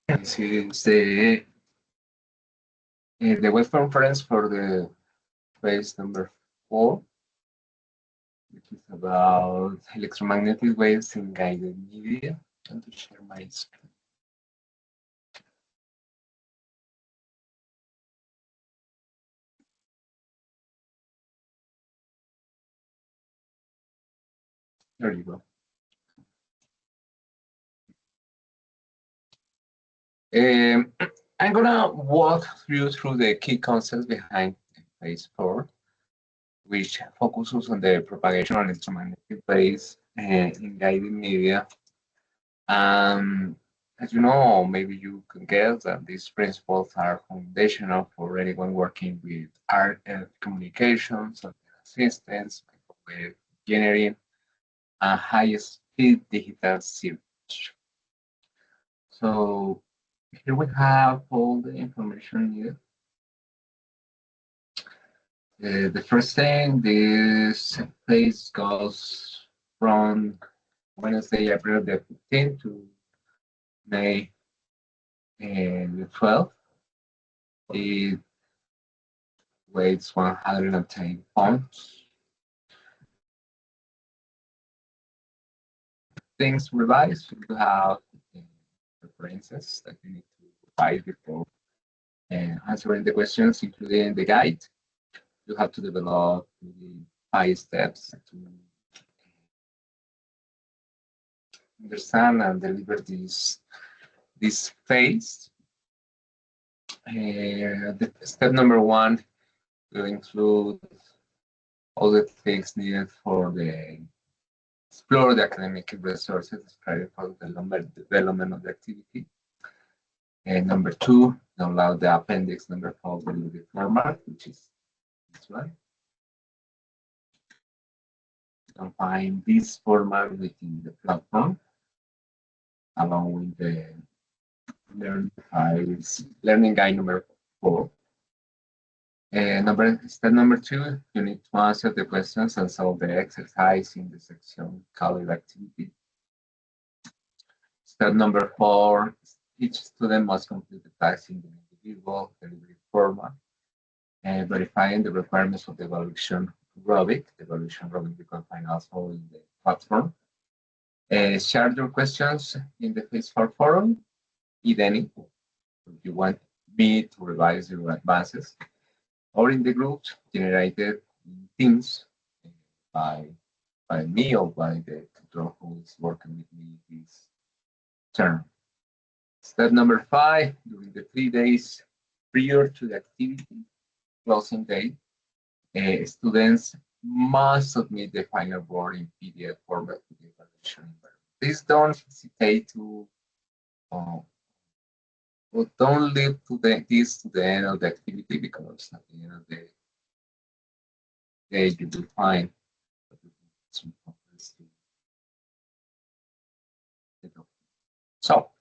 This is the web conference for the phase number 4, which is about electromagnetic waves in guided media. I'm going to share my screen. There you go. I'm gonna walk you through the key concepts behind phase 4, which focuses on the propagation of electromagnetic waves in guided media. As you know, maybe you can guess that these principles are foundational for anyone working with art and communications, systems, microwave engineering, and high-speed digital circuits. So here we have all the information needed. The first thing, this phase goes from Wednesday, April the 15th to May the 12th. It weighs 110 pounds. Things revised, you have references that you need to revise before answering the questions, including the guide. You have to develop the 5 steps to understand and deliver this phase. The step number 1 will include all the things needed for the explore the academic resources described for the development of the activity. And number 2, download the appendix number 4 with the format, which is this one. You can find this format within the platform, along with the learning guide number 4. Step number 2, you need to answer the questions and solve the exercise in the section colored activity. Step number 4, each student must complete the task in the individual delivery format, and verifying the requirements of the evaluation rubric. The evaluation rubric you can find also in the platform. Share your questions in the phase 4 forum, if any, if you want me to revise your advances, or in the groups generated in Teams by me or by the tutor who is working with me this term. Step number 5, during the 3 days prior to the activity closing date, students must submit the final board in PDF format to the evaluation environment. Please don't hesitate to don't leave this to the end of the activity, because at the end of the day you will find some progress. So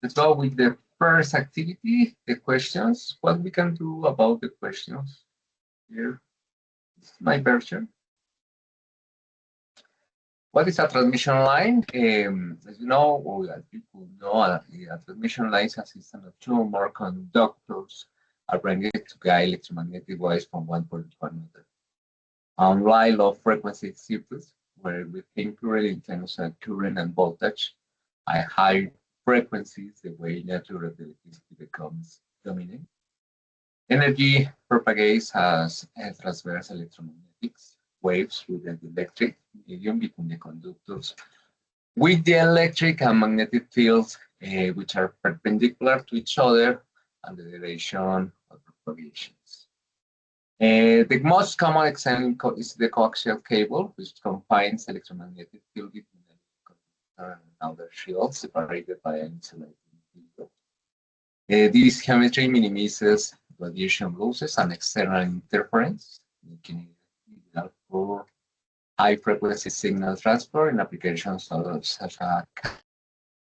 let's go with the first activity, the questions. What we can do about the questions here. This is my version. What is a transmission line? As you know, or as you could know, a transmission line is a system of 2 or more conductors arranged to guide electromagnetic waves from one point to another. Unlike low frequency circuits, where we think purely in terms of current and voltage, at high frequencies, the wave nature of the electricity becomes dominant. Energy propagates as transverse electromagnetics waves through the electric medium between the conductors, with the electric and magnetic fields which are perpendicular to each other and the duration of propagations. The most common example is the coaxial cable, which confines electromagnetic field between the conductor and outer shield separated by an insulating material. This geometry minimizes radiation losses and external interference, making it ideal for high-frequency signal transfer in applications such as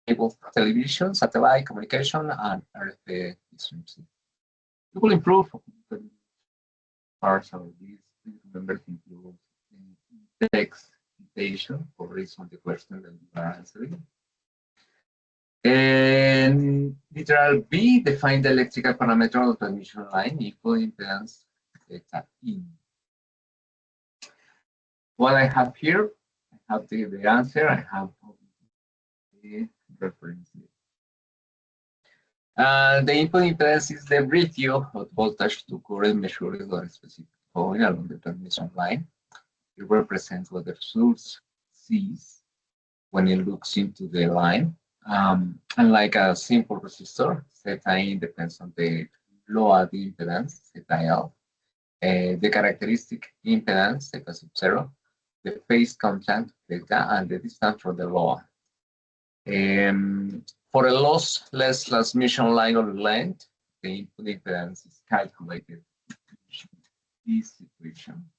cable television, satellite communication, and earth distribution. It will improve parts of this. Please remember to include text citation for reason the question that you are answering. And literal B, define the electrical parameter of the transmission line equal impedance theta in. What I have here, I have the answer, I have the reference. The input impedance is the ratio of voltage to current measured on a specific point along the transmission line. It represents what the source sees when it looks into the line. Unlike a simple resistor, theta in depends on the load impedance, theta L, the characteristic impedance, theta sub 0, the phase constant, theta, and the distance from the load. For a lossless transmission line or length, the input impedance is calculated in this situation.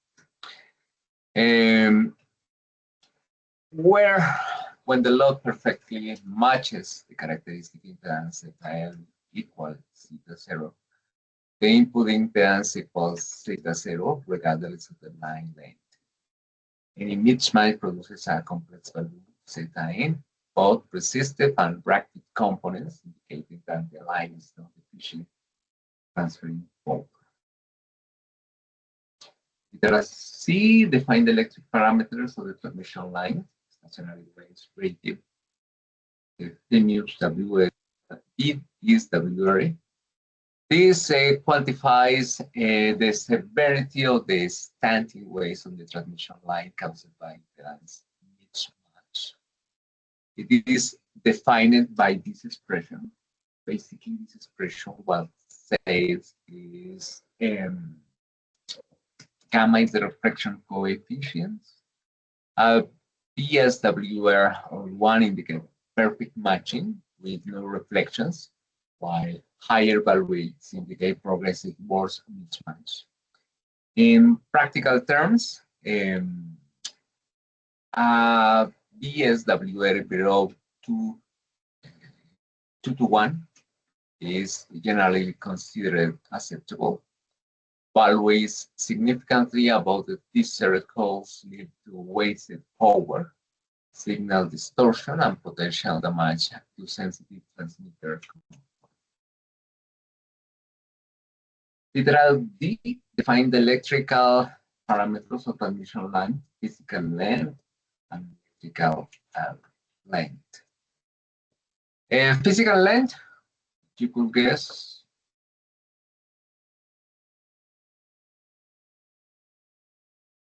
Where, when the load perfectly matches the characteristic impedance theta L equals theta 0, the input impedance equals theta 0 regardless of the line length. Any mismatch produces a complex value theta in, both resistive and reactive components, indicating that the line is not efficient transferring power. Letter C, define the electric parameters of the transmission line. Stationary waves rated. The image VSWR. This quantifies the severity of the standing waves on the transmission line caused by impedance mismatch. It is defined by this expression. Basically, this expression what says is gamma is the reflection coefficient. VSWR or 1 indicates perfect matching with no reflections, while higher values indicate progressive worse mismatch. In practical terms, VSWR below 2 to 1 is generally considered acceptable. Values significantly above the thresholds lead to wasted power, signal distortion, and potential damage to sensitive transmitters. Literal D, define the electrical parameters of transmission line, physical length, and electrical length. Physical length, you could guess,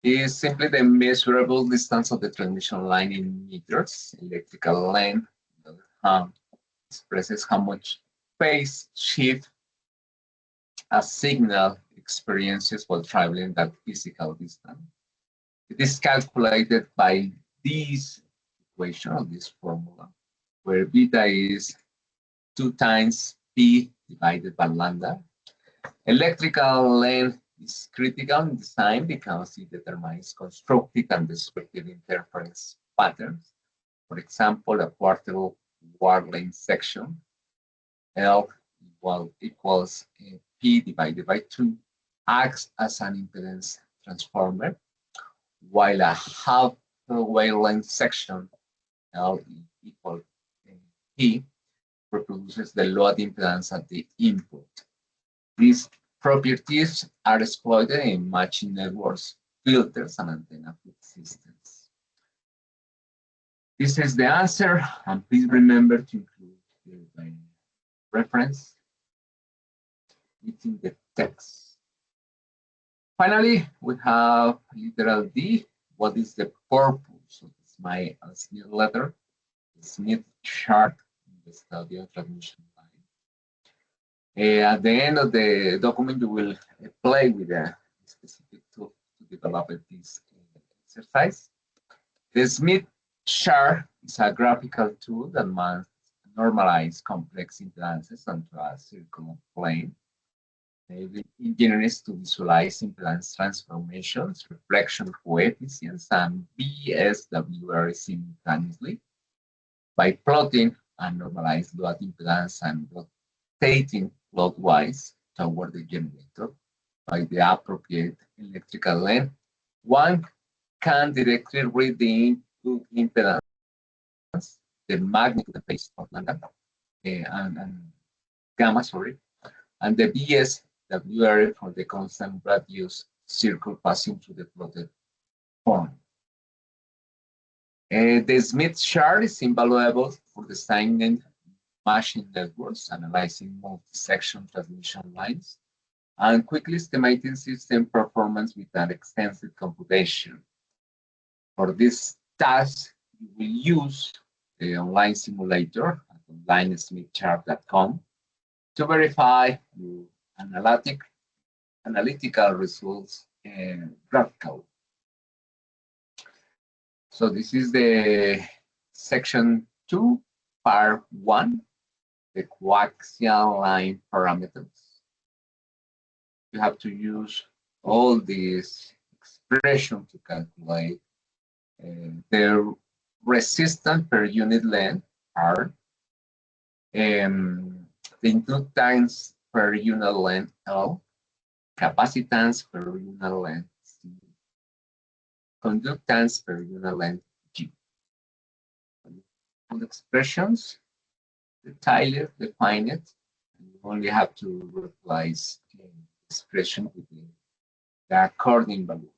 is simply the measurable distance of the transmission line in meters. Electrical length expresses how much phase shift a signal experiences while traveling that physical distance. It is calculated by this equation, or this formula, where beta is 2 times P divided by lambda. Electrical length is critical in design because it determines constructive and destructive interference patterns. For example, a quarter wave length section, L equals P divided by 2, acts as an impedance transformer, while a half wavelength section, L equals P, reproduces the load impedance at the input. These properties are exploited in matching networks, filters, and antenna systems. This is the answer, and please remember to include the reference within the text. Finally, we have literal D. What is the purpose of my Smith letter? The Smith chart in the study of transmission line. At the end of the document, you will play with a specific tool to develop this exercise. The Smith chart is a graphical tool that must normalize complex impedances onto a circular plane, enabling engineers to visualize impedance transformations, reflection coefficients, and VSWR simultaneously by plotting a normalized load impedance and rotating clockwise toward the generator by the appropriate electrical length. One can directly read the input impedance, the magnitude of the phase of lambda, and gamma, sorry, and the VSWR for the constant radius circle passing through the plotted form. The Smith chart is invaluable for designing machine networks, analyzing multi-section transmission lines, and quickly estimating system performance with an extensive computation. For this task, you will use the online simulator at onlinesmithchart.com to verify your analytical results and graphical. So this is the section 2, part 1, the coaxial line parameters. You have to use all these expressions to calculate the resistance per unit length, R, the inductance per unit length, L, capacitance per unit length, C, conductance per unit length, G. All expressions, define it, and you only have to replace the expression with the according value.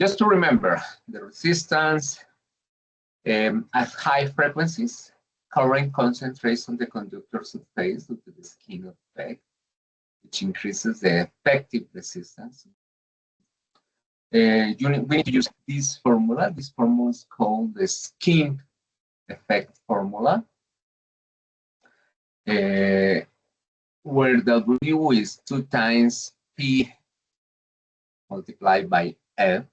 Just to remember, the resistance at high frequencies, current concentrates on the conductor surface due to the skin effect, which increases the effective resistance. We need to use this formula. This formula is called the skin effect formula, where W is 2 times P multiplied by F.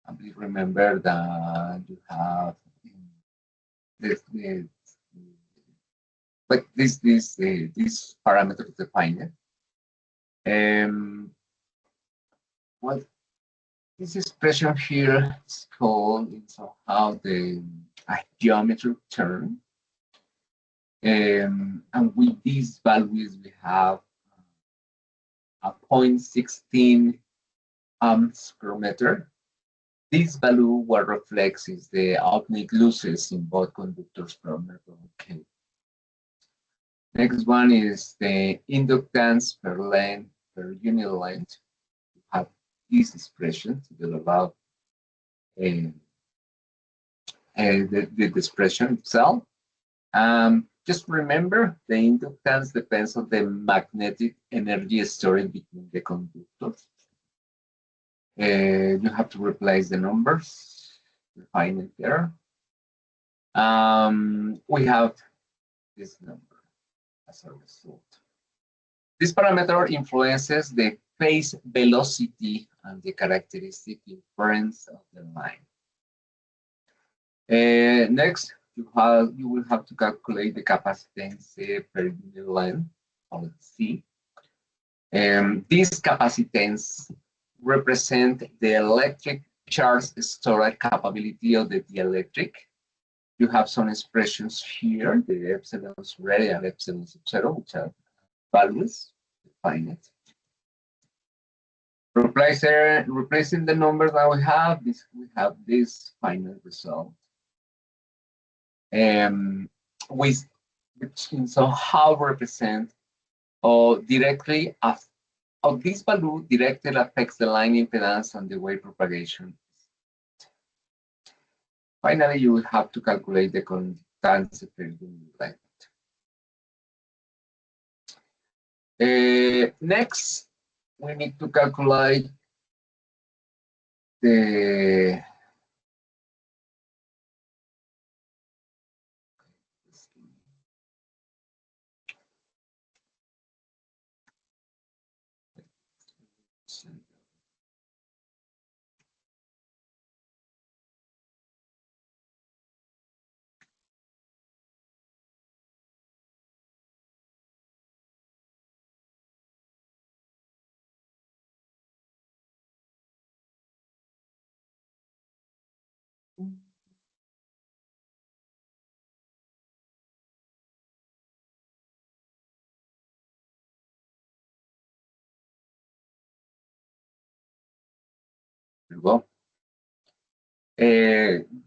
And please remember that you have this parameter defined. What this expression here is called somehow the geometric term. And with these values, we have a 0.16 amps per meter. This value what reflects is the ohmic losses in both conductors per meter. Okay. Next one is the inductance per length per unit length. You have this expression to develop the expression itself. Just remember, the inductance depends on the magnetic energy stored between the conductors. You have to replace the numbers, define it there. We have this number as a result. This parameter influences the phase velocity and the characteristic inference of the line. Next, you will have to calculate the capacitance per unit length, called C. This capacitance represent the electric charge storage capability of the dielectric. You have some expressions here, the epsilons ready and epsilon sub 0, which are values, define it. Replacing the numbers that we have this final result. Which somehow represent or directly of this value directly affects the line impedance and the wave propagation. Finally, you will have to calculate the conductance per unit length. Next, we need to calculate the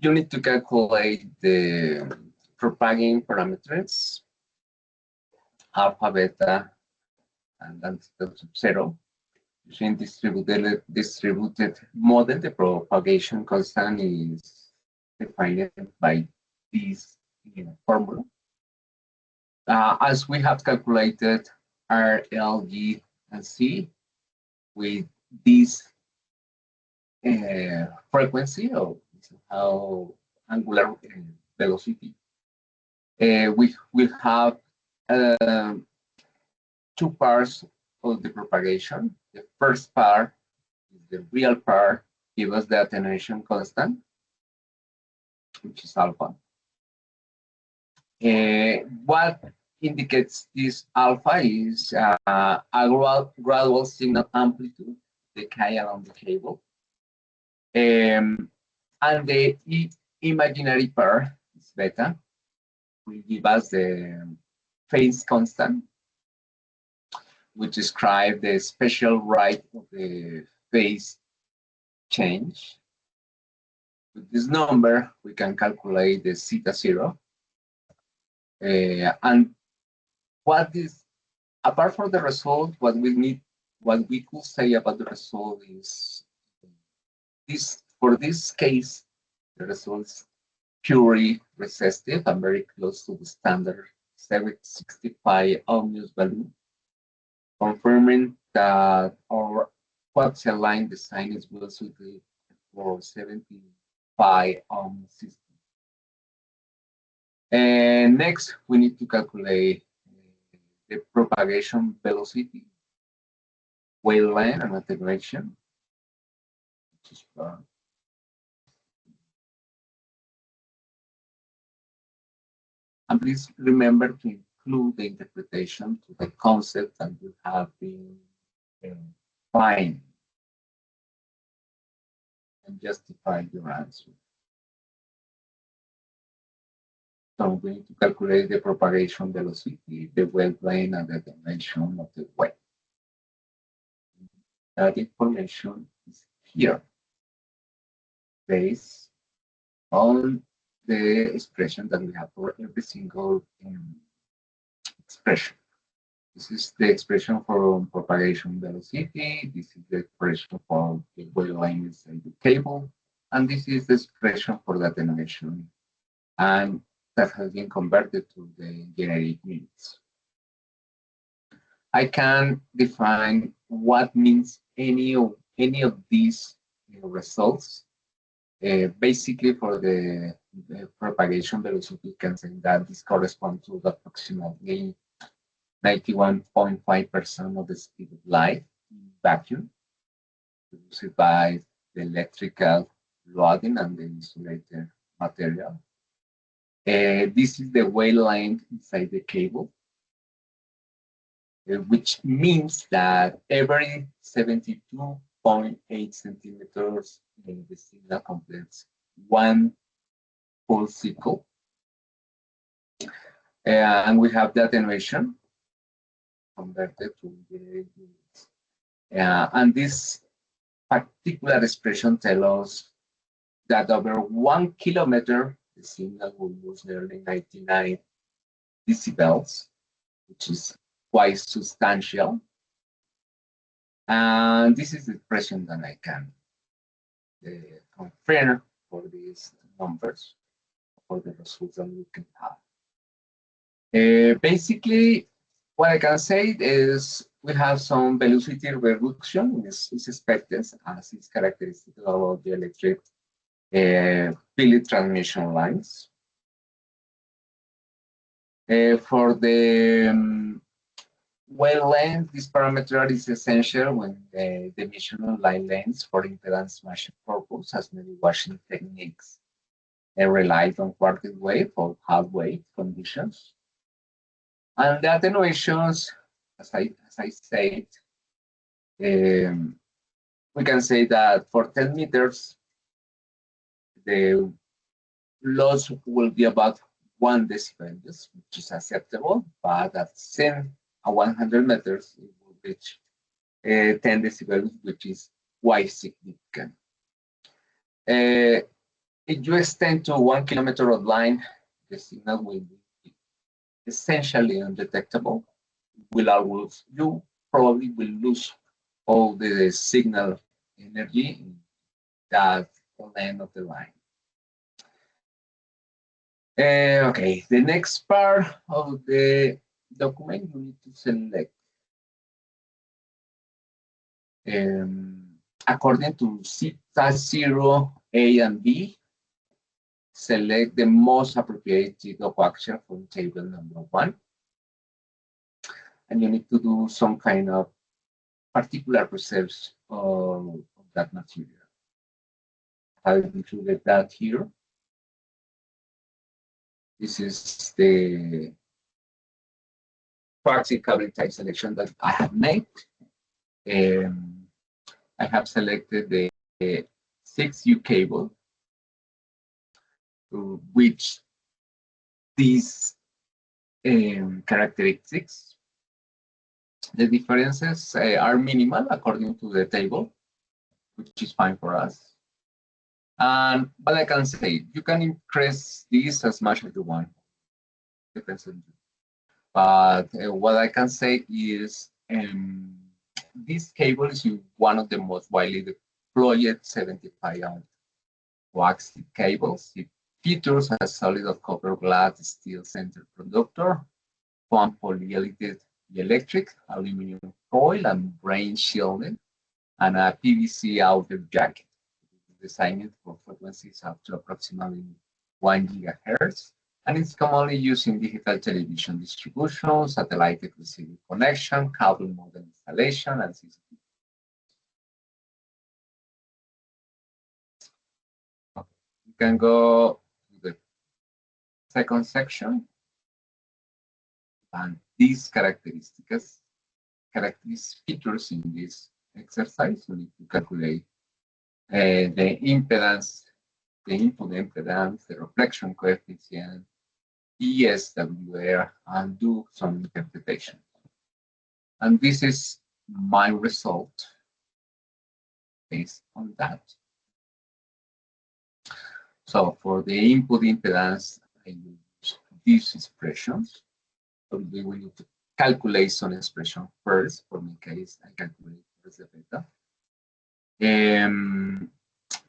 you need to calculate the propagating parameters, alpha, beta, and then zero. Using distributed model, the propagation constant is defined by this formula. As we have calculated R, L, G, and C with this frequency of how angular velocity, we will have two parts of the propagation. The first part is the real part, gives us the attenuation constant, which is alpha. What indicates this alpha is a gradual signal amplitude decay along the cable. And the imaginary part is beta, will give us the phase constant, which describes the special rate of the phase change. With this number, we can calculate the zeta zero. And what is, apart from the result, what we could say about the result is this. For this case, the result is purely resistive and very close to the standard 765 ohms value, confirming that our coaxial line design is well suited for 75 ohm system. And next, we need to calculate the propagation velocity, wavelength, and attenuation. And please remember to include the interpretation to the concept that you have been defined and justify your answer. So we need to calculate the propagation velocity, the wavelength, and the dimension of the wave. That information is here, based on the expression that we have for every single expression. This is the expression for propagation velocity. This is the expression for the wavelength inside the cable. And this is the expression for the attenuation. And that has been converted to the generic units. I can define what means any of these results. Basically, for the propagation velocity, you can say that this corresponds to approximately 91.5% of the speed of light in vacuum, produced by the electrical loading and the insulated material. This is the wavelength inside the cable, which means that every 72.8 centimeters, the signal completes one full cycle. And we have the attenuation converted to the units. And this particular expression tells us that over 1 kilometer, the signal will lose nearly 99 decibels, which is quite substantial. And this is the expression that I can confirm for these numbers, for the results that we can have. Basically, what I can say is we have some velocity reduction is expected, as is characteristic of the electric field transmission lines. For the wavelength, this parameter is essential when the emission of line lengths for impedance matching purpose, as many washing techniques relies on quarter wave or half wave conditions. And the attenuations, as I said, we can say that for 10 meters, the loss will be about 1 decibel, which is acceptable, but at 10 and 100 meters, it will reach 10 decibels, which is quite significant. If you extend to 1 kilometer of line, the signal will be essentially undetectable. You probably will lose all the signal energy in that end of the line. Okay, the next part of the document, you need to select. According to Z0, A, and B, select the most appropriate coaxial from table number 1. And you need to do some kind of particular research of that material. I've included that here. This is the coaxial cable type selection that I have made. I have selected the 6U cable, which these characteristics. The differences are minimal according to the table, which is fine for us. And what I can say, you can increase this as much as you want. Depends on you. But what I can say is this cable is one of the most widely deployed 75-ohm coaxial cables. It features a solid of copper glass steel center conductor, foam polyolide electric, aluminum coil, and brain shielding, and a PVC outer jacket. Designed for frequencies up to approximately 1 gigahertz, and it's commonly used in digital television distribution, satellite receiving connection, cable modem installation, and CCTV. Okay. You can go to the second section, and these characteristics features in this exercise. You need to calculate the impedance, the input impedance, the reflection coefficient, VSWR, and do some interpretation. And this is my result based on that. So for the input impedance, I use these expressions. So we will need to calculate some expression first. For my case, I calculate first the beta.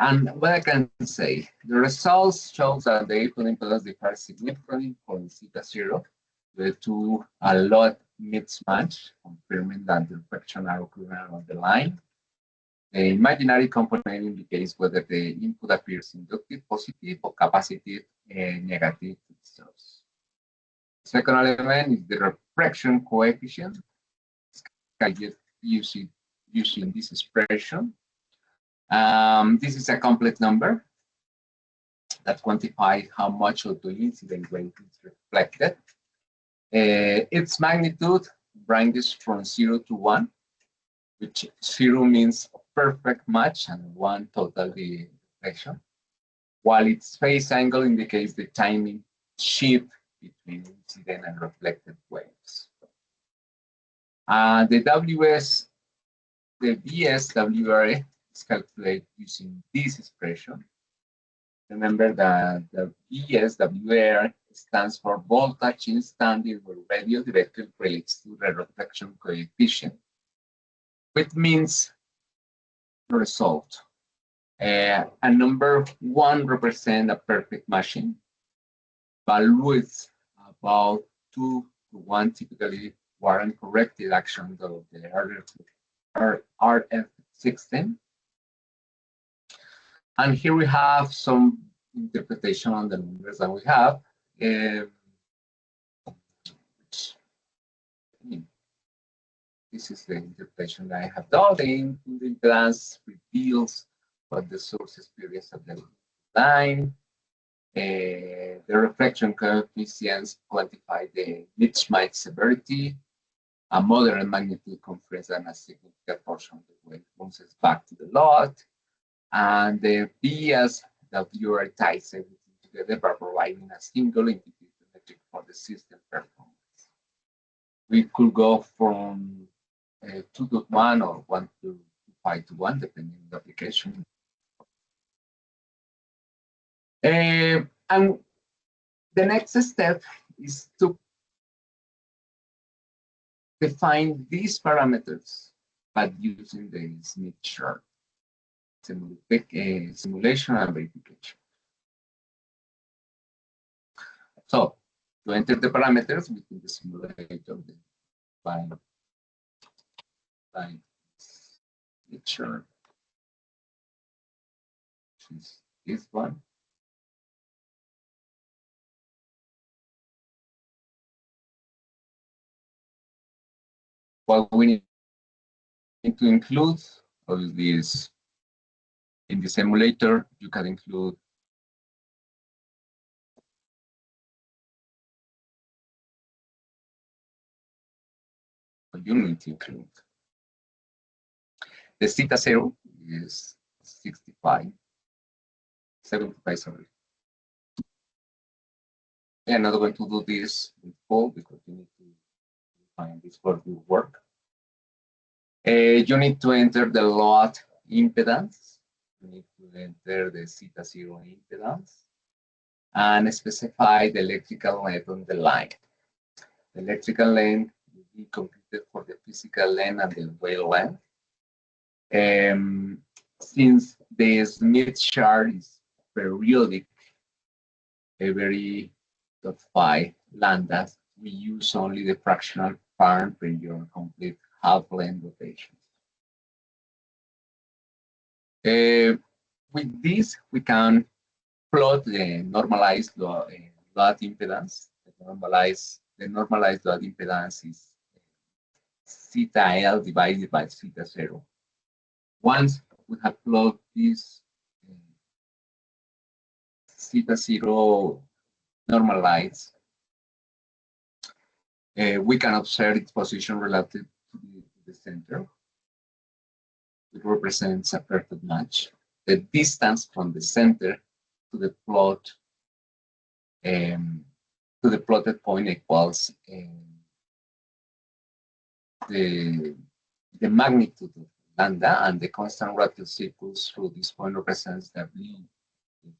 And what I can say, the results show that the input impedance differs significantly from Z0 due to a lot mismatch, confirming that the reflection are occurring on the line. The imaginary component indicates whether the input appears inductive positive or capacitive negative to the source. The second element is the refraction coefficient, using this expression. This is a complex number that quantifies how much of the incident wave is reflected. Its magnitude ranges from 0 to 1, which 0 means a perfect match and 1 total reflection, while its phase angle indicates the timing shift between incident and reflected waves. The VSWR is calculated using this expression. Remember that the VSWR stands for voltage instantly where radio directly relates to the reflection coefficient, which means the result. A number 1 represents a perfect matching. Values about 2 to 1 typically warrant corrected action of the RF system. And here we have some interpretation on the numbers that we have. This is the interpretation that I have done. The input impedance reveals what the source experience of the line. The reflection coefficients quantify the mismatch severity. A moderate magnitude confers and a significant portion of the wave bounces back to the lot. And the VSWR ties everything together by providing a single indicator metric for the system performance. We could go from 2.1 or 1 to 5 to 1, depending on the application. And The next step is to define these parameters, but using the Smith chart, simulation and verification. So to enter the parameters within the simulator, by Smith chart, which is this one. What we need to include obviously is in the simulator, you can include you need to include the theta 0 is 75, 75, sorry. I'm not going to do this with full because you need to find this for your work. You need to enter the load impedance. You need to enter the theta 0 impedance and specify the electrical length on the line. The electrical length will be computed for the physical length and the wavelength. Since the Smith chart is periodic, every 0.5 lambdas, we use only the fractional part per your complete half-length rotations. With this, we can plot the normalized load impedance. The normalized load impedance is theta L divided by theta 0. Once we have plotted this theta 0 normalized, we can observe its position relative to the center. It represents a perfect match. The distance from the center to the plot to the plotted point equals the magnitude of lambda, and the constant radial circles through this point represents the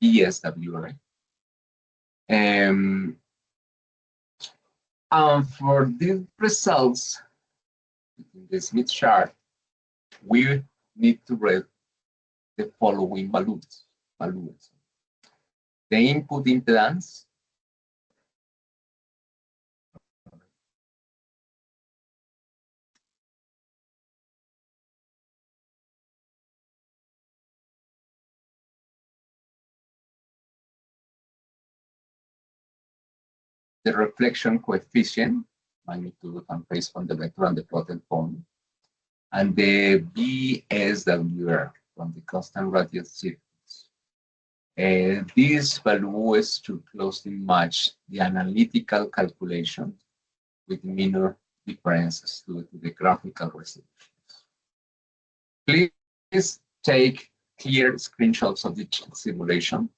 VSWR. And for these results in the Smith chart, we need to read the following values. The input impedance, the reflection coefficient, magnitude and phase from the vector and the plotted point, and the VSWR from the constant radial circles. This value is to closely match the analytical calculation with minor differences to the graphical resolutions. Please take clear screenshots of the simulation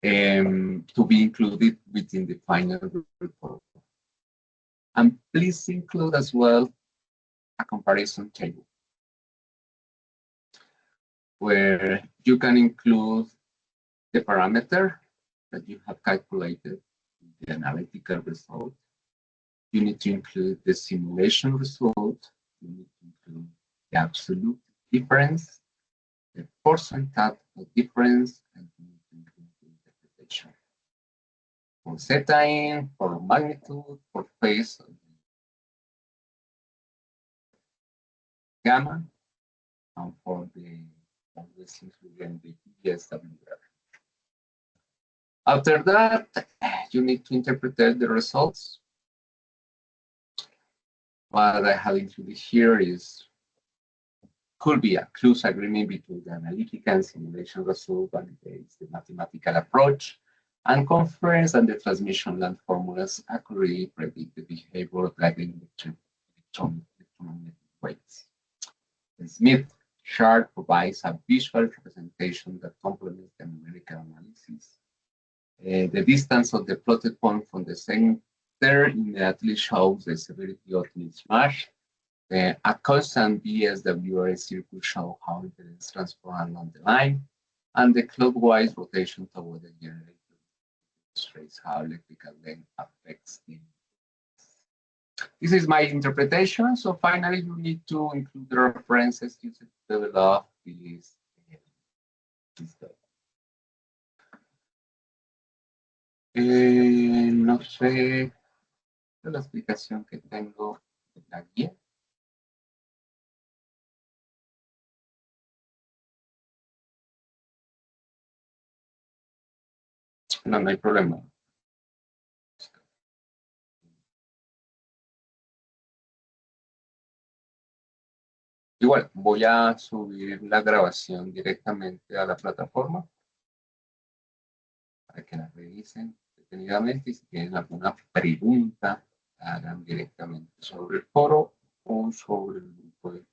to be included within the final report. And please include as well a comparison table where you can include the parameter that you have calculated, the analytical result. You need to include the simulation result. You need to include the absolute difference, the percentage of difference, and you need to include the interpretation. For zeta in, for magnitude, for phase, gamma, and for the VSWR. After that, you need to interpret the results. What I have included here could be a close agreement between the analytical and simulation result, validates the mathematical approach, and confers and the transmission line formulas accurately predict the behavior of guiding electromagnetic waves. The Smith chart provides a visual representation that complements the numerical analysis. The distance of the plotted point from the center immediately shows the severity of mismatch. A constant VSWR circle shows how impedance transforms along the line, and the clockwise rotation toward the generator demonstrates how electrical length affects the. This is my interpretation. So finally, you need to include the references used to develop this data. No sé la explicación que tengo en la guía. No, no hay problema. Igual, voy a subir la grabación directamente a la plataforma para que la revisen detenidamente y si tienen alguna pregunta, hagan directamente sobre el foro o sobre el grupo de